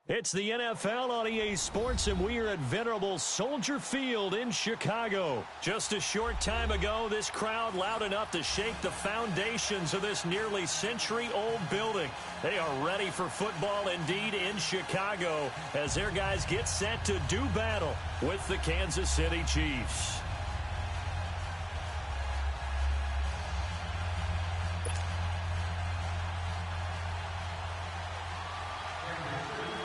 It's the NFL on EA Sports, and we are at venerable Soldier Field in Chicago. Just a short time ago, this crowd loud enough to shake the foundations of this nearly century-old building. They are ready for football indeed in Chicago as their guys get set to do battle with the Kansas City Chiefs.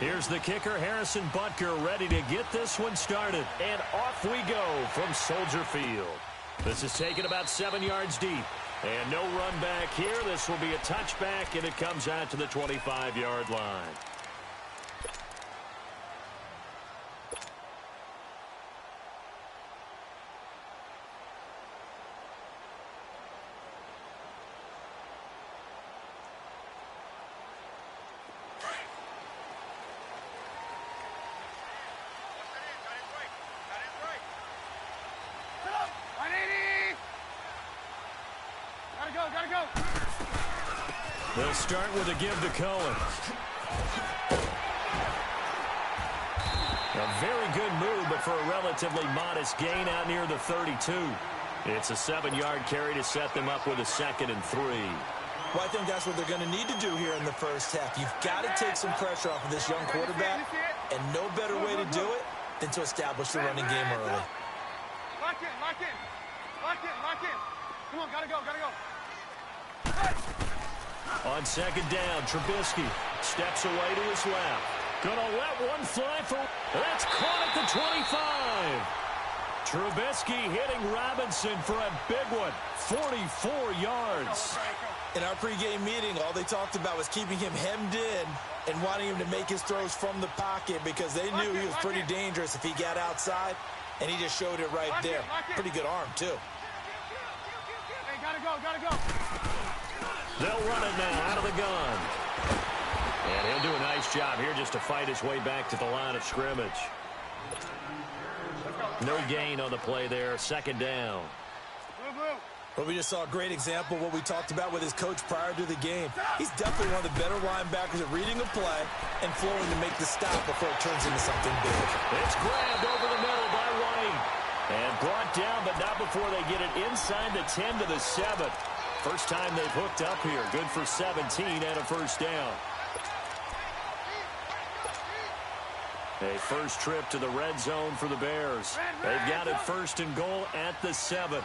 Here's the kicker, Harrison Butker, ready to get this one started. And off we go from Soldier Field. This is taken about 7 yards deep. And no run back here. This will be a touchback, and it comes out to the 25-yard line. They'll start with a give to Cohen. A very good move, but for a relatively modest gain out near the 32. It's a 7-yard carry to set them up with a 2nd and 3. Well, I think that's what they're going to need to do here in the first half. You've got to take some pressure off of this young quarterback, and no better way to do it than to establish the running game early. Lock in, lock in. Lock in, lock in. Come on, gotta go, gotta go. On 2nd down, Trubisky steps away to his left. Gonna let one fly for... That's caught at the 25. Trubisky hitting Robinson for a big one. 44 yards. In our pregame meeting, all they talked about was keeping him hemmed in and wanting him to make his throws from the pocket because they knew he was pretty dangerous if he got outside, and he just showed it right there. Pretty good arm, too. Hey, gotta go, gotta go. They'll run it now out of the gun. And he'll do a nice job here just to fight his way back to the line of scrimmage. No gain on the play there. 2nd down. Well, we just saw a great example of what we talked about with his coach prior to the game. He's definitely one of the better linebackers at reading a play and flowing to make the stop before it turns into something big. It's grabbed over the middle by White. And brought down, but not before they get it inside the 10 to the 7. First time they've hooked up here. Good for 17 and a 1st down. A first trip to the red zone for the Bears. They've got it 1st and goal at the 7.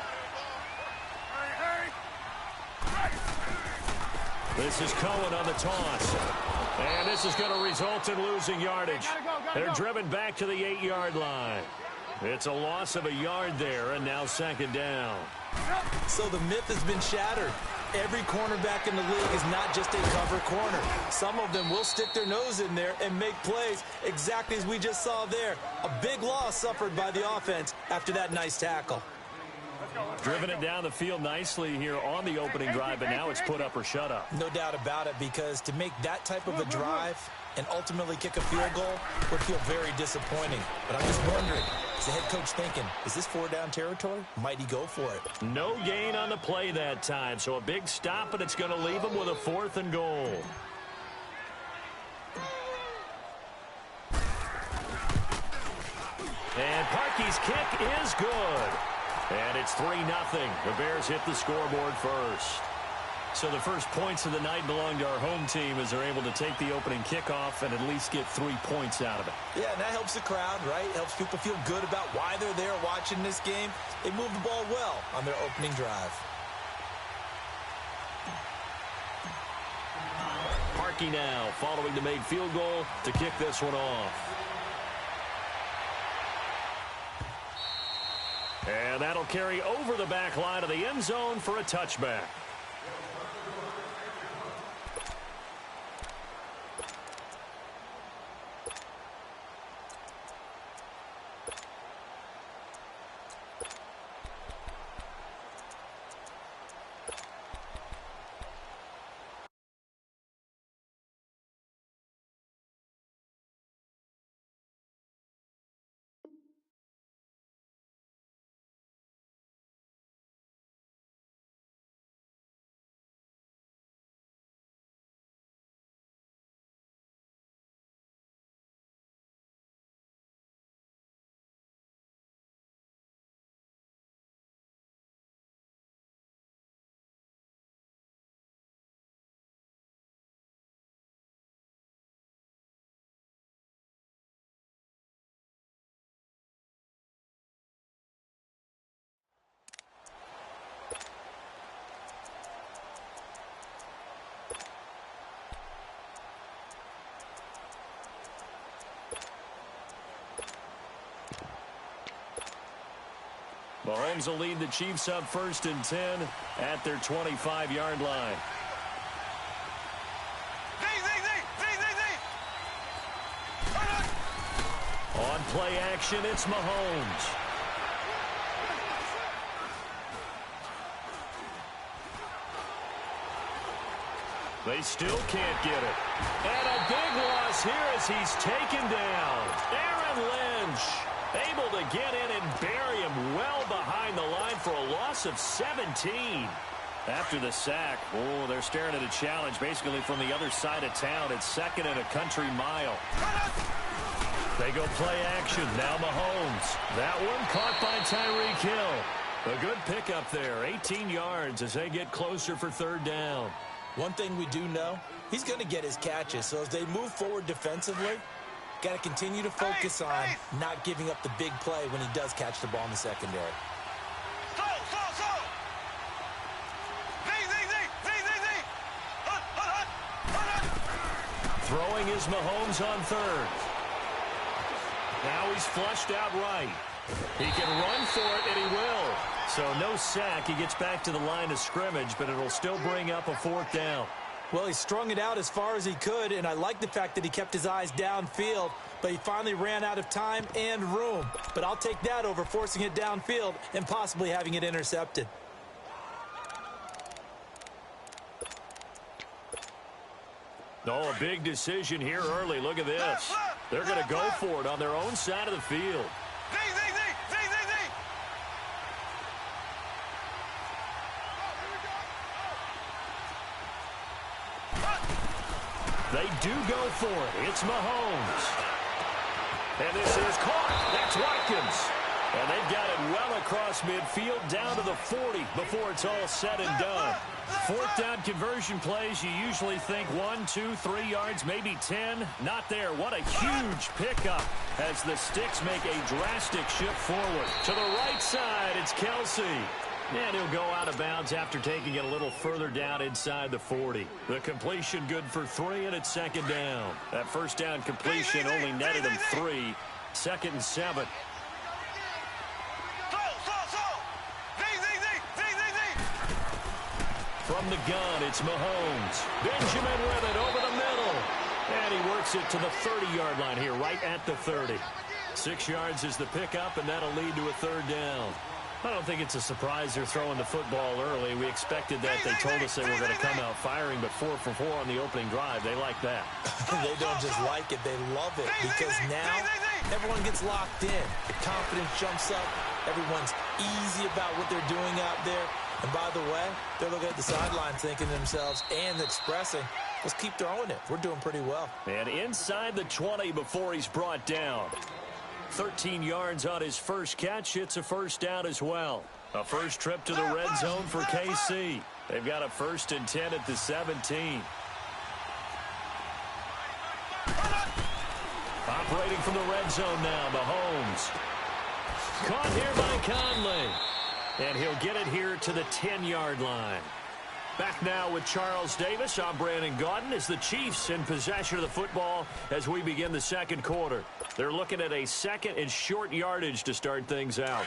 This is Cohen on the toss. And this is going to result in losing yardage. They're driven back to the 8-yard line. It's a loss of a yard there, and now 2nd down. So the myth has been shattered. Every cornerback in the league is not just a cover corner. Some of them will stick their nose in there and make plays exactly as we just saw there. A big loss suffered by the offense after that nice tackle. Driven it down the field nicely here on the opening drive, but now it's put up or shut up. No doubt about it, because to make that type of a drive and ultimately kick a field goal would feel very disappointing. But I'm just wondering, is the head coach thinking, is this 4-down territory? Might he go for it? No gain on the play that time, so a big stop, and it's going to leave him with a 4th and goal. And Parkey's kick is good. And it's 3-0. The Bears hit the scoreboard first. So the first points of the night belong to our home team as they're able to take the opening kickoff and at least get 3 points out of it. Yeah, and that helps the crowd, right? Helps people feel good about why they're there watching this game. They moved the ball well on their opening drive. Parkey now following the made field goal to kick this one off. And that'll carry over the back line of the end zone for a touchback. Mahomes will lead the Chiefs up 1st and 10 at their 25-yard line. On play action, it's Mahomes. They still can't get it. And a big loss here as he's taken down. Aaron Lynch able to get in and bury him well behind the line for a loss of 17. After the sack, they're staring at a challenge basically from the other side of town. It's 2nd and a country mile. They go play action. Now Mahomes. That one caught by Tyreek Hill. A good pickup there. 18 yards as they get closer for 3rd down. One thing we do know, he's going to get his catches. So as they move forward defensively, got to continue to focus on not giving up the big play when he does catch the ball in the secondary. Throwing is Mahomes on 3rd. Now he's flushed out right. He can run for it, and he will. So no sack. He gets back to the line of scrimmage, but it'll still bring up a 4th down. Well, he strung it out as far as he could, and I like the fact that he kept his eyes downfield, but he finally ran out of time and room. But I'll take that over forcing it downfield and possibly having it intercepted. Oh, a big decision here early. Look at this. They're going to go for it on their own side of the field. They do go for it. It's Mahomes. And this is caught. That's Watkins. And they've got it well across midfield down to the 40 before it's all said and done. 4th down conversion plays, you usually think 1, 2, 3 yards, maybe 10. Not there. What a huge pickup as the Sticks make a drastic shift forward. To the right side, it's Kelsey. And he'll go out of bounds after taking it a little further down inside the 40. The completion good for 3, and it's 2nd down. That 1st down completion only netted him 3. 2nd and 7. From the gun, it's Mahomes. Benjamin with it over the middle. And he works it to the 30-yard line here, right at the 30. 6 yards is the pickup, and that'll lead to a 3rd down. I don't think it's a surprise they're throwing the football early. We expected that. They told us they were going to come out firing, but 4 for 4 on the opening drive. They like that. They don't just like it. They love it because now everyone gets locked in. The confidence jumps up. Everyone's easy about what they're doing out there. And by the way, they're looking at the sideline thinking to themselves and expressing, let's keep throwing it. We're doing pretty well. And inside the 20 before he's brought down. 13 yards on his first catch. It's a 1st down as well. A first trip to the red zone for KC. They've got a 1st and 10 at the 17. Operating from the red zone now, Mahomes. Caught here by Conley. And he'll get it here to the 10-yard line. Back now with Charles Davis. I'm Brandon Gaudin as the Chiefs in possession of the football as we begin the 2nd quarter. They're looking at a 2nd and short yardage to start things out.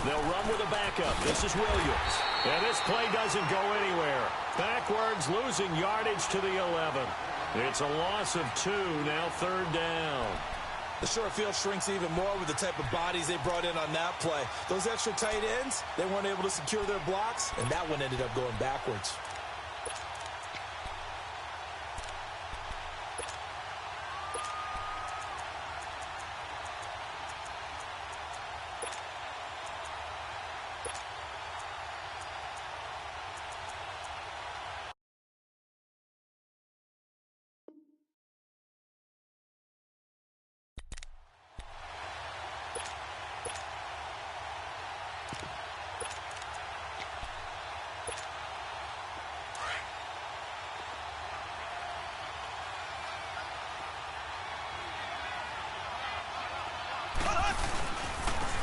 They'll run with a backup. This is Williams. And this play doesn't go anywhere. Backwards, losing yardage to the 11. It's a loss of 2, now 3rd down. The short field shrinks even more with the type of bodies they brought in on that play. Those extra tight ends, they weren't able to secure their blocks, and that one ended up going backwards.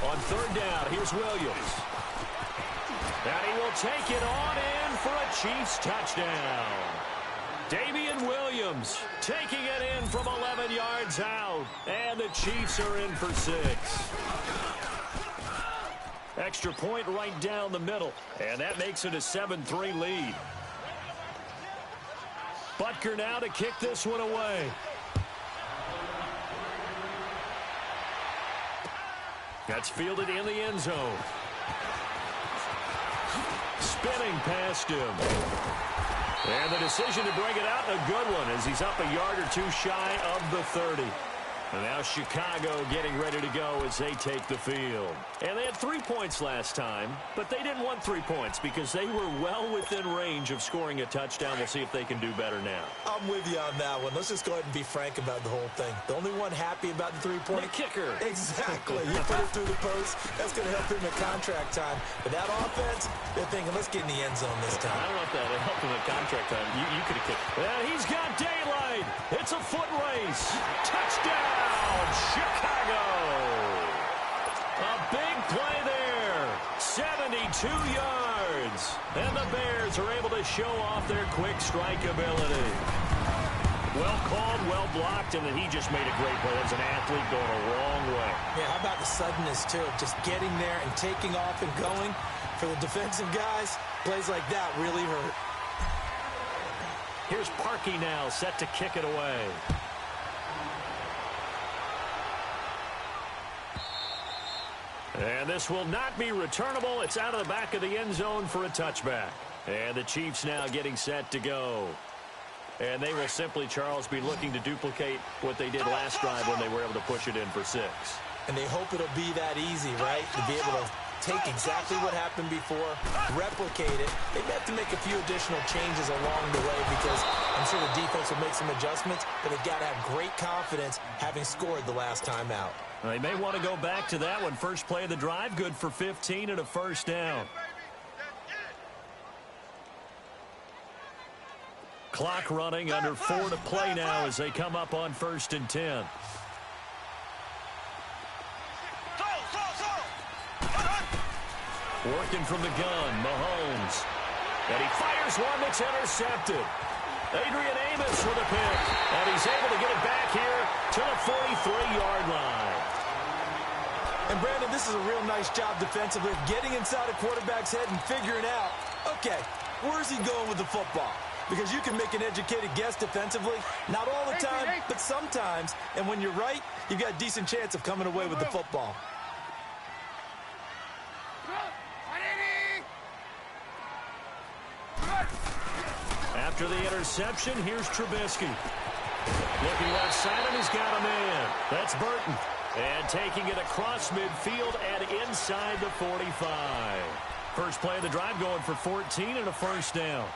On 3rd down, here's Williams. And he will take it on in for a Chiefs touchdown. Damian Williams taking it in from 11 yards out. And the Chiefs are in for 6. Extra point right down the middle. And that makes it a 7-3 lead. Butker now to kick this one away. That's fielded in the end zone. Spinning past him. And the decision to bring it out, a good one, as he's up a yard or two shy of the 30. And now Chicago getting ready to go as they take the field. And they had 3 points last time, but they didn't want 3 points because they were well within range of scoring a touchdown. We'll see if they can do better now. I'm with you on that one. Let's just go ahead and be frank about the whole thing. The only one happy about the three-point the kicker. Exactly. He put it through the post. That's going to help him in contract time. But that offense, they're thinking, let's get in the end zone this time. I don't know if that helped him in contract time. You could have kicked. And he's got daylight. It's a foot race. Touchdown. Chicago. A big play there. 72 yards. And the Bears are able to show off their quick strike ability. Well called, well blocked, and then he just made a great play. As an athlete going a long way. Yeah, how about the suddenness, too? Just getting there and taking off and going. For the defensive guys, plays like that really hurt. Here's Parkey now, set to kick it away. And this will not be returnable. It's out of the back of the end zone for a touchback. And the Chiefs now getting set to go. And they will simply, Charles, be looking to duplicate what they did last drive when they were able to push it in for 6. And they hope it'll be that easy, right? To be able to take exactly what happened before, replicate it. They have to make a few additional changes along the way because I'm sure the defense will make some adjustments, but they've got to have great confidence having scored the last time out. They may want to go back to that one. First play of the drive, good for 15 and a first down. Clock running, under 4 to play now as they come up on 1st and 10. Working from the gun, Mahomes. And he fires one that's intercepted. Adrian Amos with a pick. And he's able to get it back here to the 43-yard line. And, Brandon, this is a real nice job defensively of getting inside a quarterback's head and figuring out, okay, where's he going with the football? Because you can make an educated guess defensively. Not all the time, but sometimes. And when you're right, you've got a decent chance of coming away with the football. After the interception, here's Trubisky. Looking left side, and he's got a man. That's Burton. And taking it across midfield and inside the 45. First play of the drive going for 14 and a first down.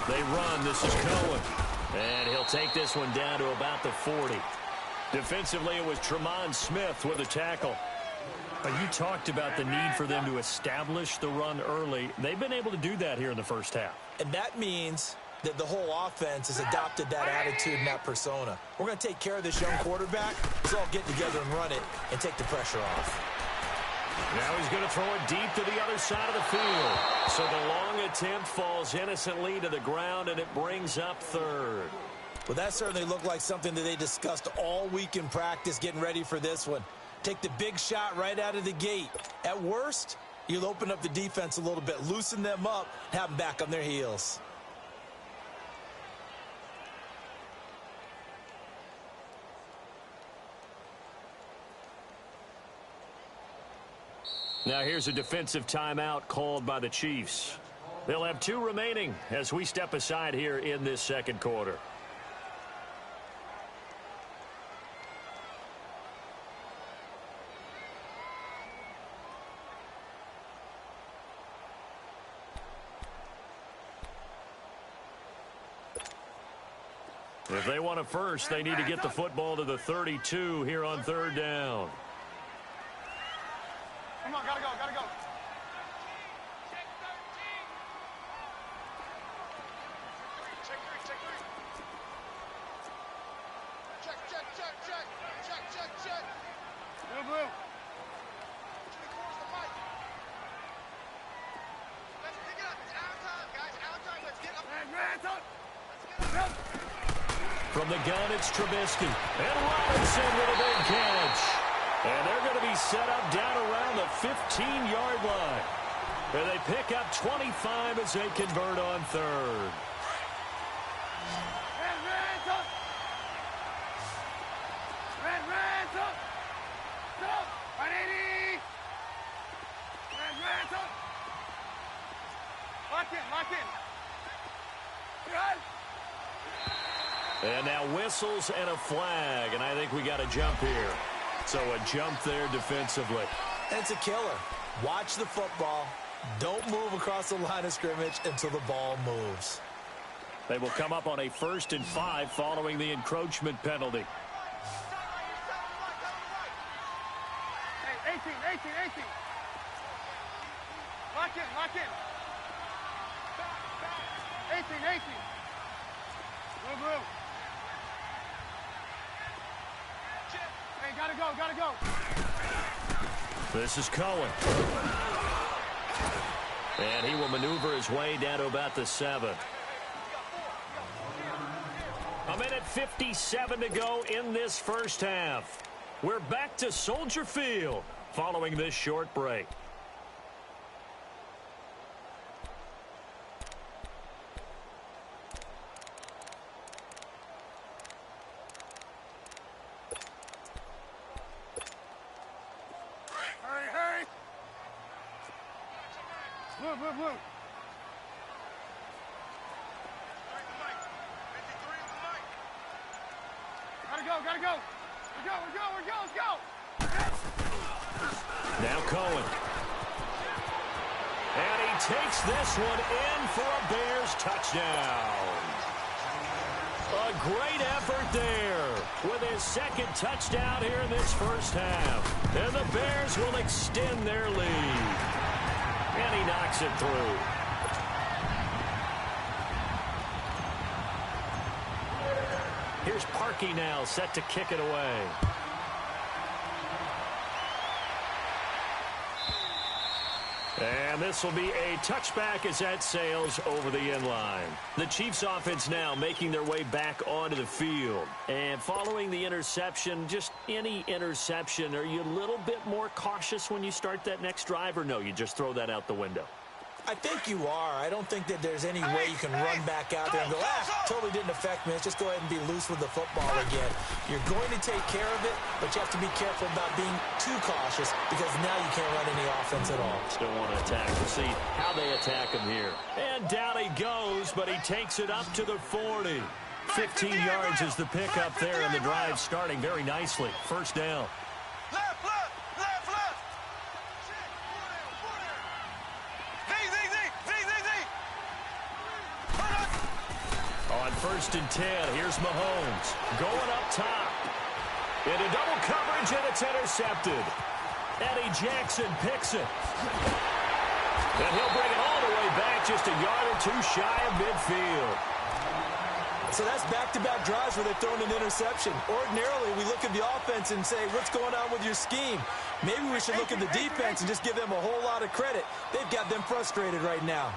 They run. This is Cohen. And he'll take this one down to about the 40. Defensively, it was Tremont Smith with a tackle. But you talked about the need for them to establish the run early. They've been able to do that here in the first half. And that means that the whole offense has adopted that attitude and that persona. We're going to take care of this young quarterback. Let's all get together and run it and take the pressure off. Now he's going to throw it deep to the other side of the field. So the long attempt falls innocently to the ground, and it brings up third. Well, that certainly looked like something that they discussed all week in practice getting ready for this one. Take the big shot right out of the gate. At worst, you'll open up the defense a little bit, loosen them up, have them back on their heels. Now here's a defensive timeout called by the Chiefs. They'll have 2 remaining as we step aside here in this second quarter. If they want a first, they need to get the football to the 32 here on 3rd down. Come on, gotta go, gotta go. Blue. From the gun, it's Trubisky. And Robinson with a big catch. And they're going to be set up down around the 15-yard line. And they pick up 25 as they convert on third. Lock in. And now whistles and a flag, and I think we got a jump here. So a jump there defensively. And it's a killer. Watch the football. Don't move across the line of scrimmage until the ball moves. They will come up on a 1st and 5 following the encroachment penalty. Hey, 18. Lock in. 18. Blue. Hey, gotta go. This is Cohen. And he will maneuver his way down to about the 7. A minute 57 to go in this first half. We're back to Soldier Field following this short break. Hurry. Blue. Gotta go. Let's go. Now Cohen. And he takes this one in for a Bears touchdown. A great effort there with his second touchdown here in this first half. And the Bears will extend their lead. And he knocks it through. Here's Parkey now, set to kick it away. And this will be a touchback as that sails over the end line. The Chiefs offense now making their way back onto the field. And following the interception, just any interception, are you a little bit more cautious when you start that next drive, or no, you just throw that out the window? I think you are. I don't think that there's any way you can run back out there and go, totally didn't affect me. Let's just go ahead and be loose with the football again. You're going to take care of it, but you have to be careful about being too cautious because now you can't run any offense at all. Still want to attack. We'll see how they attack him here. And down he goes, but he takes it up to the 40. 15 yards is the pickup there, and the drive starting very nicely. First down. Left. On 1st and 10, here's Mahomes going up top. Into double coverage, and it's intercepted. Eddie Jackson picks it. And he'll bring it all the way back just a yard or two shy of midfield. So that's back-to-back drives where they've thrown an interception. Ordinarily, we look at the offense and say, what's going on with your scheme? Maybe we should look at the defense and just give them a whole lot of credit. They've got them frustrated right now.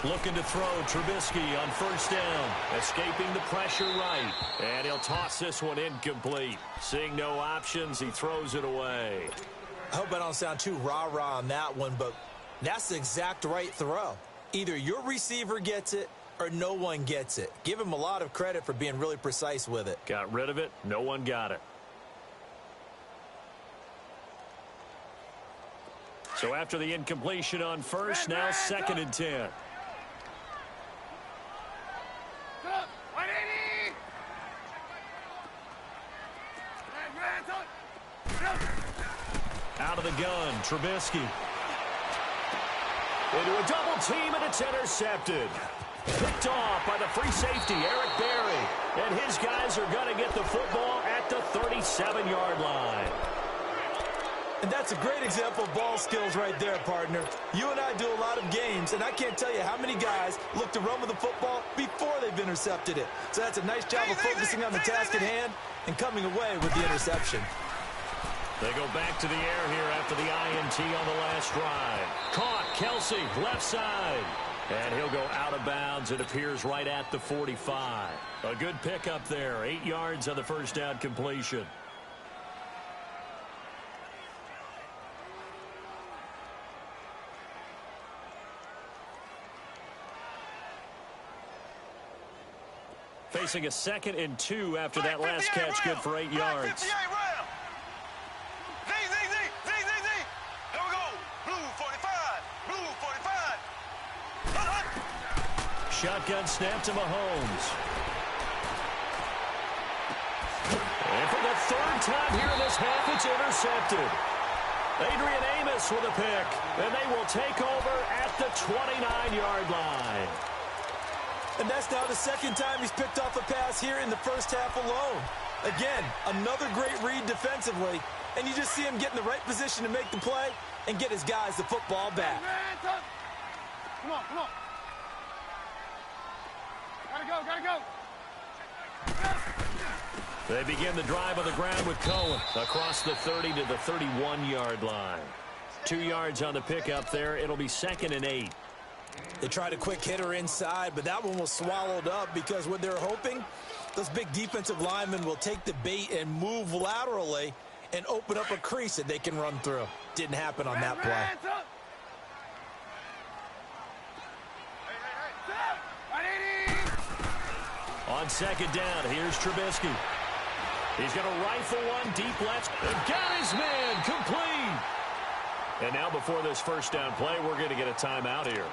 Looking to throw Trubisky on 1st down. Escaping the pressure right. And he'll toss this one incomplete. Seeing no options, he throws it away. I hope I don't sound too rah-rah on that one, but that's the exact right throw. Either your receiver gets it or no one gets it. Give him a lot of credit for being really precise with it. Got rid of it. No one got it. So after the incompletion on 1st, now 2nd and 10. Out of the gun, Trubisky. Into a double team, and it's intercepted. Picked off by the free safety, Eric Berry. And his guys are going to get the football at the 37-yard line. And that's a great example of ball skills right there, partner. You and I do a lot of games, and I can't tell you how many guys look to run with the football before they've intercepted it. So that's a nice job of focusing on the task at hand and coming away with the interception. They go back to the air here after the INT on the last drive. Caught, Kelsey, left side. And he'll go out of bounds. It appears right at the 45. A good pickup there. 8 yards on the first down completion. Facing a 2nd and 2 after that last catch. Good for 8 yards. Shotgun snap to Mahomes. And for the 3rd time here in this half, it's intercepted. Adrian Amos with a pick. And they will take over at the 29-yard line. And that's now the 2nd time he's picked off a pass here in the first half alone. Again, another great read defensively. And you just see him get in the right position to make the play and get his guys the football back. Come on, come on. Gotta go. They begin the drive on the ground with Cohen across the 30 to the 31-yard line. 2 yards on the pickup there. It'll be 2nd and 8. They tried a quick hitter inside, but that one was swallowed up because what they're hoping, those big defensive linemen will take the bait and move laterally and open up a crease that they can run through. Didn't happen on that play. On 2nd down, here's Trubisky. He's going to rifle one deep left. And got his man complete. And now before this first down play, we're going to get a timeout here.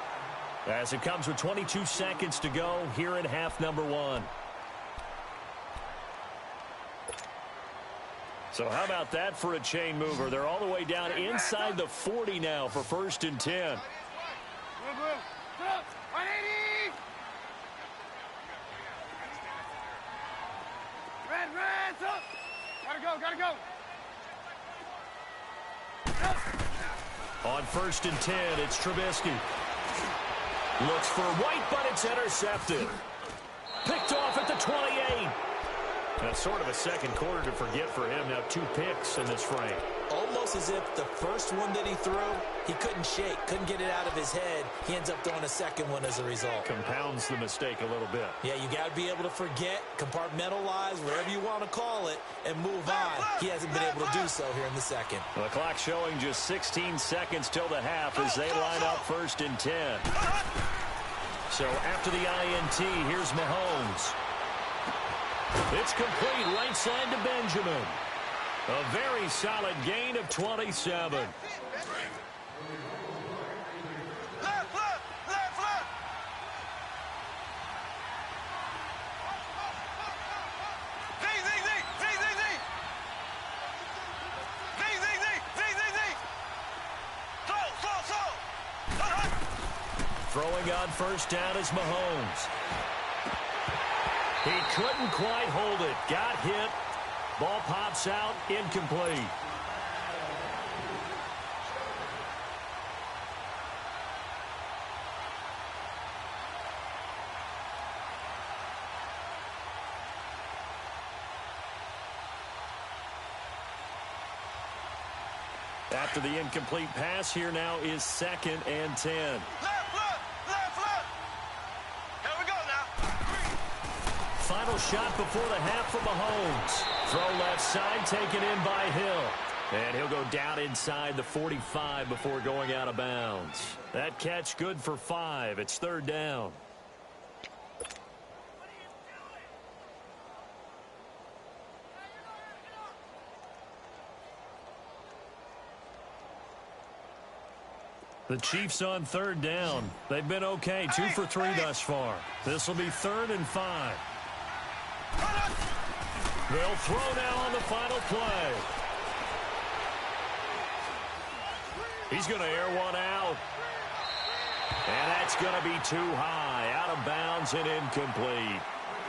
As it comes with 22 seconds to go here in half number 1. So how about that for a chain mover? They're all the way down inside the 40 now for 1st and 10. Gotta go. On 1st and 10, it's Trubisky. Looks for White, but it's intercepted. Picked off at the 28. That's sort of a second quarter to forget for him. Now 2 picks in this frame. Almost as if the first one that he threw, he couldn't shake, couldn't get it out of his head. He ends up throwing a second one as a result. Compounds the mistake a little bit. Yeah, you got to be able to forget, compartmentalize, whatever you want to call it, and move on. He hasn't been able to do so here in the second. The clock showing just 16 seconds till the half as they line up 1st and 10. So after the INT, here's Mahomes. It's complete right side to Benjamin. A very solid gain of 27. Throwing on 1st down is Mahomes. He couldn't quite hold it. Got hit. Ball pops out. Incomplete. After the incomplete pass, here now is 2nd and 10. Final shot before the half for Mahomes. Throw left side, taken in by Hill. And he'll go down inside the 45 before going out of bounds. That catch good for 5. It's 3rd down. The Chiefs on 3rd down. They've been okay. 2 for 3 thus far. This will be 3rd and 5. They'll throw now on the final play. He's going to air one out. And that's going to be too high. Out of bounds and incomplete.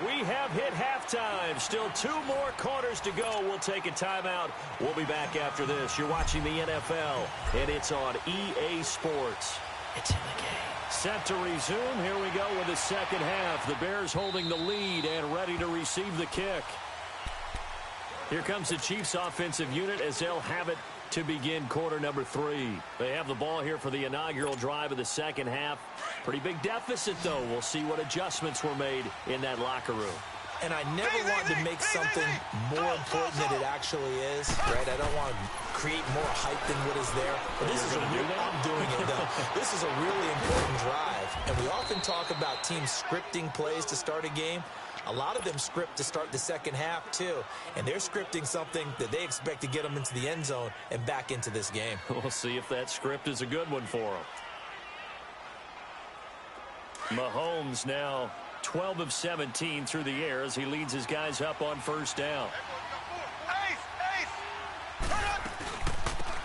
We have hit halftime. Still 2 more quarters to go. We'll take a timeout. We'll be back after this. You're watching the NFL, and it's on EA Sports. It's in the game. Set to resume. Here we go with the second half. The Bears holding the lead and ready to receive the kick. Here comes the Chiefs offensive unit as they'll have it to begin quarter number 3. They have the ball here for the inaugural drive of the second half. Pretty big deficit, though. We'll see what adjustments were made in that locker room. And I never want to make something more important than it actually is, right? I don't want to create more hype than what is there. But this is I'm doing it, though. This is a really important drive. And we often talk about teams scripting plays to start a game. A lot of them script to start the second half, too. And they're scripting something that they expect to get them into the end zone and back into this game. We'll see if that script is a good one for them. Mahomes now 12 of 17 through the air as he leads his guys up on first down.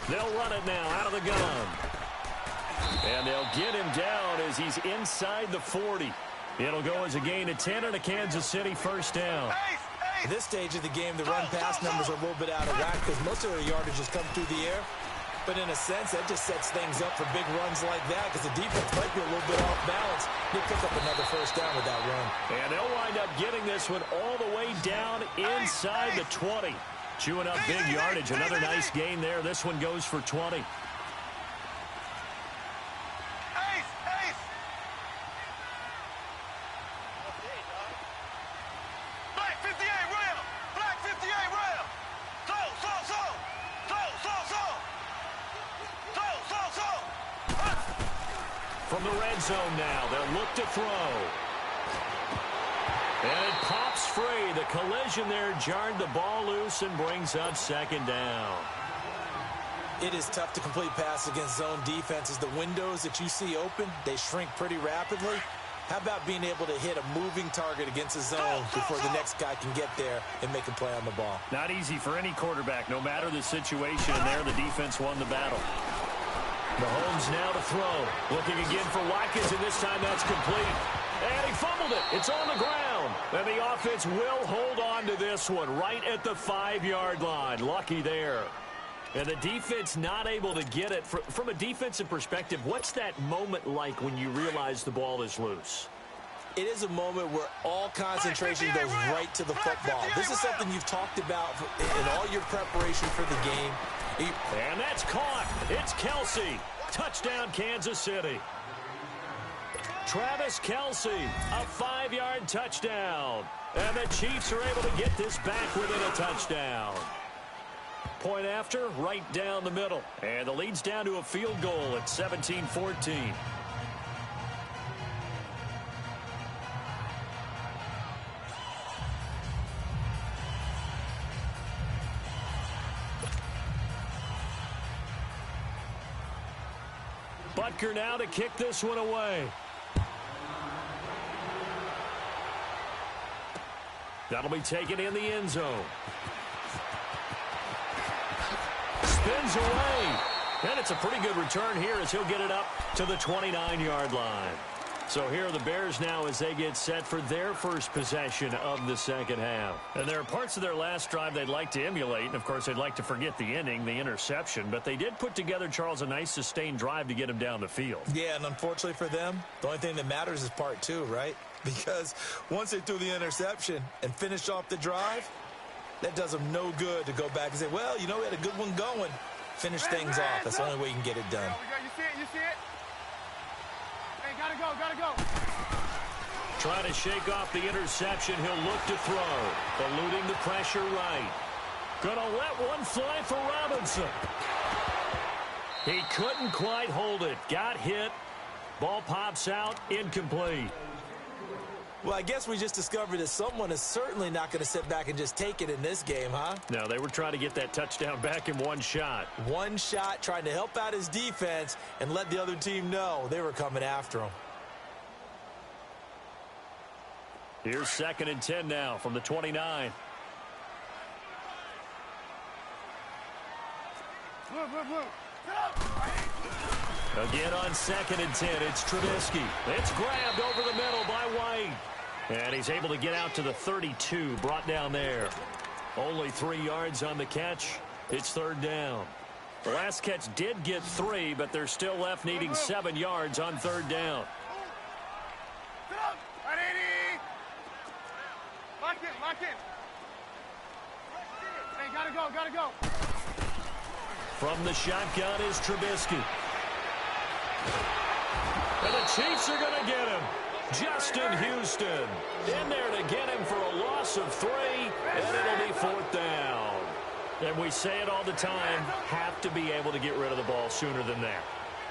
They'll run it now out of the gun. And they'll get him down as he's inside the 40. It'll go as a gain of 10 and a Kansas City first down. At this stage of the game, the run-pass numbers are a little bit out of whack because most of their yardage has come through the air. But in a sense, that just sets things up for big runs like that because the defense might be a little bit off balance. They pick up another first down with that run. And they'll wind up getting this one all the way down inside the 20. Chewing up big yardage. Another nice gain there. This one goes for 20. From the red zone now, they'll look to throw. And it pops free. The collision there jarred the ball loose and brings up second down. It is tough to complete pass against zone defenses. The windows that you see open, they shrink pretty rapidly. How about being able to hit a moving target against a zone before the next guy can get there and make a play on the ball? Not easy for any quarterback, no matter the situation. And there, the defense won the battle. Mahomes now to throw. Looking again for Watkins, and this time that's complete. And he fumbled it. It's on the ground. And the offense will hold on to this one right at the 5-yard line. Lucky there. And the defense not able to get it. From a defensive perspective, what's that moment like when you realize the ball is loose? It is a moment where all concentration goes right to the football. This is something you've talked about in all your preparation for the game. And that's caught. It's Kelsey. Touchdown, Kansas City. Travis Kelsey, a 5-yard touchdown. And the Chiefs are able to get this back within a touchdown. Point after, right down the middle. And the lead's down to a field goal at 17-14. Butker now to kick this one away. That'll be taken in the end zone. Spins away. And it's a pretty good return here as he'll get it up to the 29-yard line. So here are the Bears now as they get set for their first possession of the second half. And there are parts of their last drive they'd like to emulate. And, of course, they'd like to forget the inning, the interception. But they did put together, Charles, a nice sustained drive to get him down the field. Yeah, and unfortunately for them, the only thing that matters is part 2, right? Because once they threw the interception and finished off the drive, that does them no good to go back and say, well, you know, we had a good one going. Finish things off. That's the only way you can get it done. You see it? You see it? Hey, gotta go, gotta go. Trying to shake off the interception. He'll look to throw. Eluding the pressure right. Gonna let one fly for Robinson. He couldn't quite hold it. Got hit. Ball pops out. Incomplete. Well, I guess we just discovered that someone is certainly not going to sit back and just take it in this game, huh? No, they were trying to get that touchdown back in one shot. One shot, trying to help out his defense and let the other team know they were coming after him. Here's 2nd and 10 now from the 29. Again on 2nd and 10, it's Trubisky. It's grabbed over the middle by White. And he's able to get out to the 32, brought down there. Only 3 yards on the catch. It's third down. The last catch did get 3, but they're still left needing 7 yards on third down. Lock in, lock in. Hey, gotta go, gotta go. From the shotgun is Trubisky. And the Chiefs are going to get him. Justin Houston in there to get him for a loss of 3, and it'll be fourth down. And we say it all the time, have to be able to get rid of the ball sooner than that.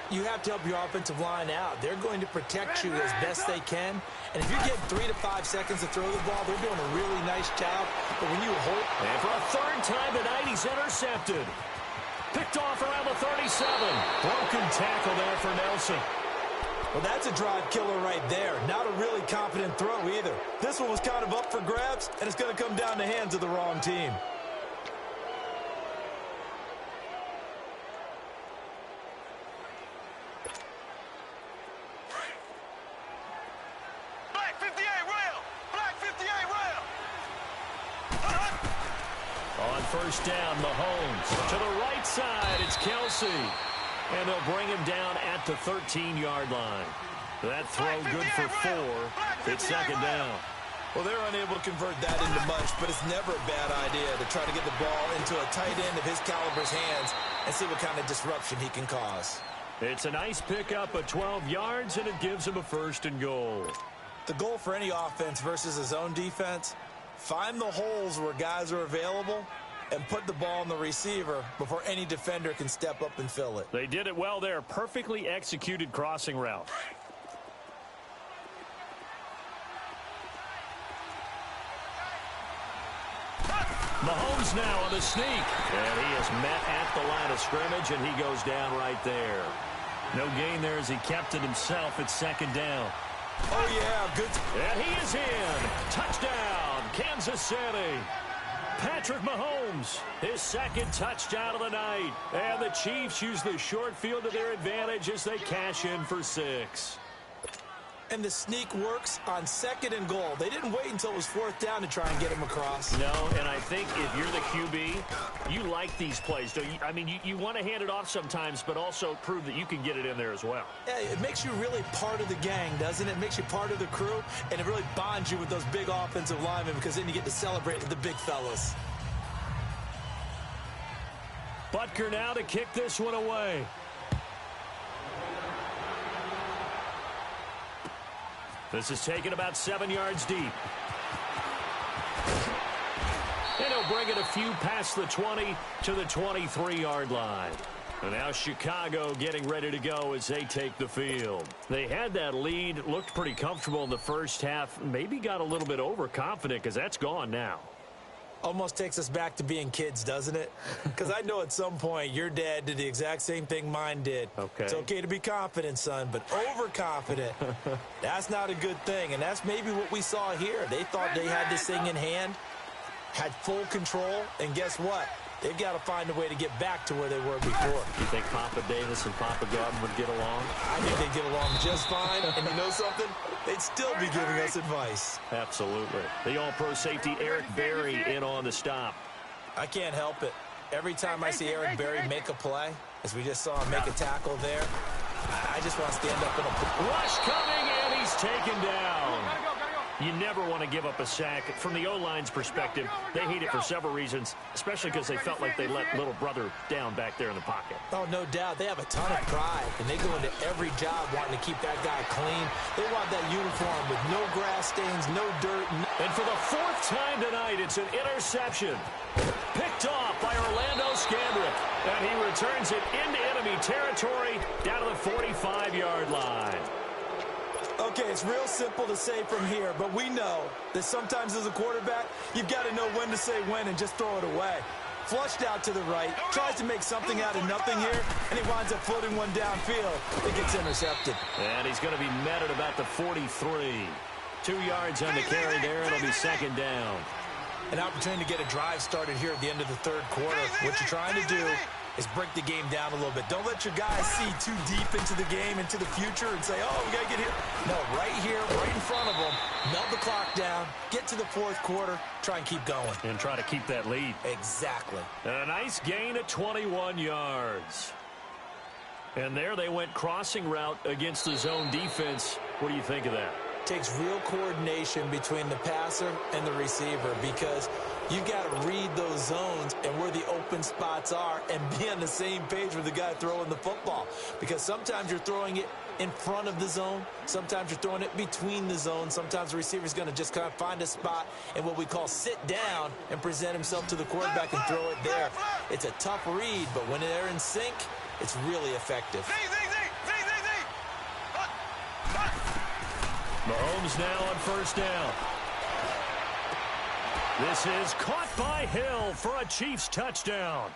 You have to help your offensive line out. They're going to protect you as best they can. And if you're getting 3 to 5 seconds to throw the ball, they're doing a really nice job. But when you hold... And for a third time tonight, he's intercepted. Picked off around the 37. Broken tackle there for Nelson. Well, that's a drive killer right there. Not a really confident throw either. This one was kind of up for grabs, and it's going to come down the hands of the wrong team. Black 58 rail! Black 58 rail! On first down, Mahomes. To the right side, it's Kelsey. And they'll bring him down at the 13-yard line. That throw good for 4. It's second down. Well, they're unable to convert that into much, but it's never a bad idea to try to get the ball into a tight end of his caliber's hands and see what kind of disruption he can cause. It's a nice pickup of 12 yards, and it gives him a first and goal. The goal for any offense versus his own defense, find the holes where guys are available and put the ball on the receiver before any defender can step up and fill it. They did it well there. Perfectly executed crossing route. Mahomes now on the sneak. And he is met at the line of scrimmage, and he goes down right there. No gain there as he kept it himself at second down. Oh, yeah, good. And he is in. Touchdown, Kansas City. Patrick Mahomes, his second touchdown of the night. And the Chiefs use the short field to their advantage as they cash in for 6. And the sneak works on second and goal. They didn't wait until it was fourth down to try and get him across. No, and I think if you're the QB, you like these plays, don't you? I mean, you want to hand it off sometimes, but also prove that you can get it in there as well. Yeah, it makes you really part of the gang, doesn't it? It makes you part of the crew, and it really bonds you with those big offensive linemen because then you get to celebrate with the big fellas. Butker now to kick this one away. This is taken about 7 yards deep. And he'll bring it a few past the 20 to the 23-yard line. And now Chicago getting ready to go as they take the field. They had that lead, looked pretty comfortable in the first half, maybe got a little bit overconfident because that's gone now. Almost takes us back to being kids, doesn't it? Because I know at some point your dad did the exact same thing mine did. Okay. It's okay to be confident, son, but overconfident, that's not a good thing. And that's maybe what we saw here. They thought they had this thing in hand, had full control, and guess what? They've got to find a way to get back to where they were before. You think Papa Davis and Papa Gordon would get along? I think they'd get along just fine. And you know something? They'd still be giving us advice. Absolutely. The all-pro safety Eric Berry in on the stop. I can't help it. Every time I see Eric Berry make a play, as we just saw him make a tackle there, I just want to stand up in a... Rush coming, and he's taken down. Gotta go, gotta go. You never want to give up a sack. From the O-line's perspective, they hate it for several reasons, especially because they felt like they let little brother down back there in the pocket. Oh, no doubt. They have a ton of pride, and they go into every job wanting to keep that guy clean. They want that uniform with no grass stains, no dirt. And for the 4th time tonight, it's an interception. Picked off by Orlando Scandrick. And he returns it into enemy territory down to the 45-yard line. Okay, it's real simple to say from here, but we know that sometimes as a quarterback, you've got to know when to say when and just throw it away. Flushed out to the right, tries to make something out of nothing here, and he winds up floating one downfield. It gets intercepted. And he's going to be met at about the 43. 2 yards on the carry there. It'll be second down. An opportunity to get a drive started here at the end of the third quarter. What you're trying to do is break the game down a little bit. Don't let your guys see too deep into the game, into the future, and say, oh, we got to get here. No, right here, right in front of them, melt the clock down, get to the fourth quarter, try and keep going. And try to keep that lead. Exactly. A nice gain of 21 yards. And there they went crossing route against the zone defense. What do you think of that? Takes real coordination between the passer and the receiver because you got to read those zones and where the open spots are and be on the same page with the guy throwing the football. Because sometimes you're throwing it in front of the zone. Sometimes you're throwing it between the zones. Sometimes the receiver's going to just kind of find a spot and what we call sit down and present himself to the quarterback and throw it there. It's a tough read, but when they're in sync, it's really effective. Mahomes now on first down. This is caught by Hill for a Chiefs touchdown.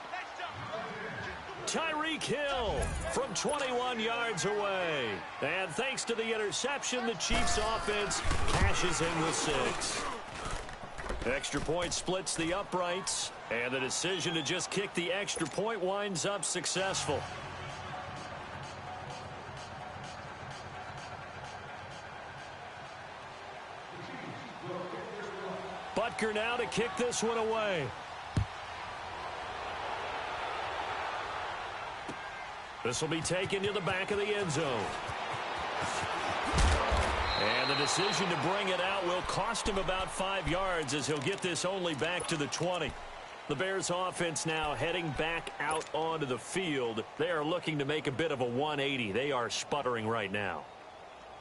Tyreek Hill from 21 yards away. And thanks to the interception, the Chiefs offense cashes in with 6. Extra point splits the uprights, and the decision to just kick the extra point winds up successful. Butker now to kick this one away. This will be taken to the back of the end zone. And the decision to bring it out will cost him about 5 yards as he'll get this only back to the 20. The Bears offense now heading back out onto the field. They are looking to make a bit of a 180. They are sputtering right now.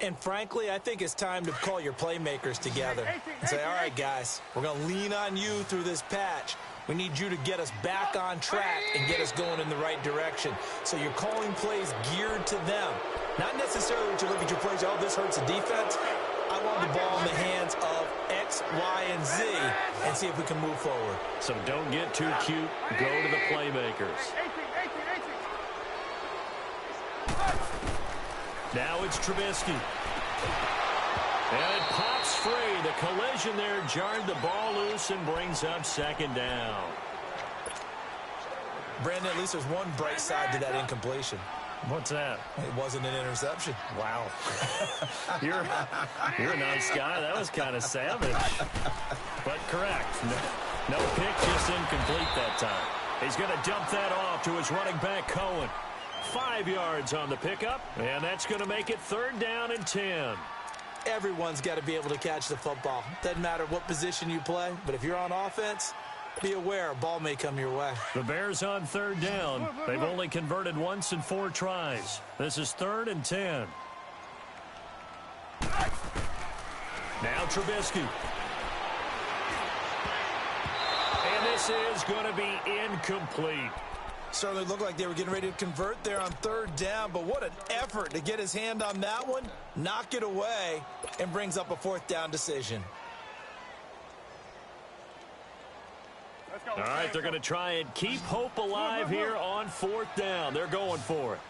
And frankly, I think it's time to call your playmakers together and say, all right, guys, we're going to lean on you through this patch. We need you to get us back on track and get us going in the right direction. So you're calling plays geared to them. Not necessarily that you look at your plays, oh, this hurts the defense. I want the ball in the hands of X, Y, and Z and see if we can move forward. So don't get too cute. Go to the playmakers. Now it's Trubisky. And it pops free. The collision there jarred the ball loose and brings up second down. Brandon, at least there's one bright side to that incompletion. What's that? It wasn't an interception. Wow. You're a nice guy. That was kind of savage. But correct. No pick, just incomplete that time. He's going to dump that off to his running back, Cohen. 5 yards on the pickup, and that's going to make it 3rd down and 10. Everyone's got to be able to catch the football. Doesn't matter what position you play, but if you're on offense, be aware a ball may come your way. The Bears on 3rd down. They've only converted once in 4 tries. This is 3rd and 10. Now Trubisky. And this is going to be incomplete. Certainly looked like they were getting ready to convert there on 3rd down, but what an effort to get his hand on that one, knock it away, and brings up a 4th down decision. All right, they're going to try and keep hope alive here on 4th down. They're going for it.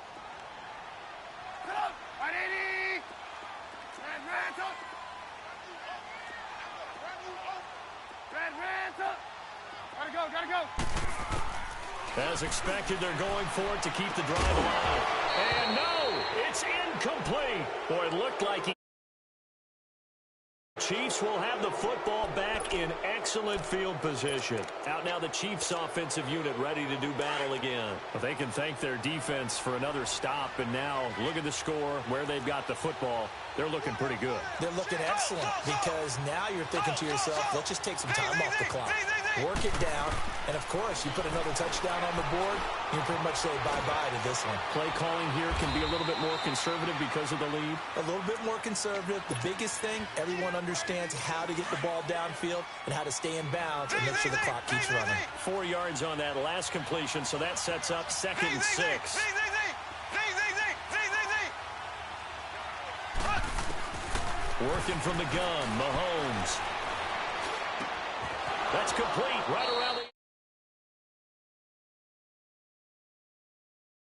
Gotta go. As expected, they're going for it to keep the drive alive. And no, it's incomplete. Boy, it looked like he... Chiefs will have the football back in excellent field position. Out now the Chiefs offensive unit ready to do battle again. But they can thank their defense for another stop. And now look at the score, where they've got the football. They're looking pretty good. They're looking excellent because now you're thinking to yourself, let's just take some time off the clock. Work it down. And, of course, you put another touchdown on the board, you pretty much say bye-bye to this one. Play calling here can be a little bit more conservative because of the lead. A little bit more conservative. The biggest thing, everyone understands how to get the ball downfield and how to stay in bounds and make sure the clock keeps running. 4 yards on that last completion, so that sets up 2nd and 6. Working from the gun, Mahomes. That's complete right around the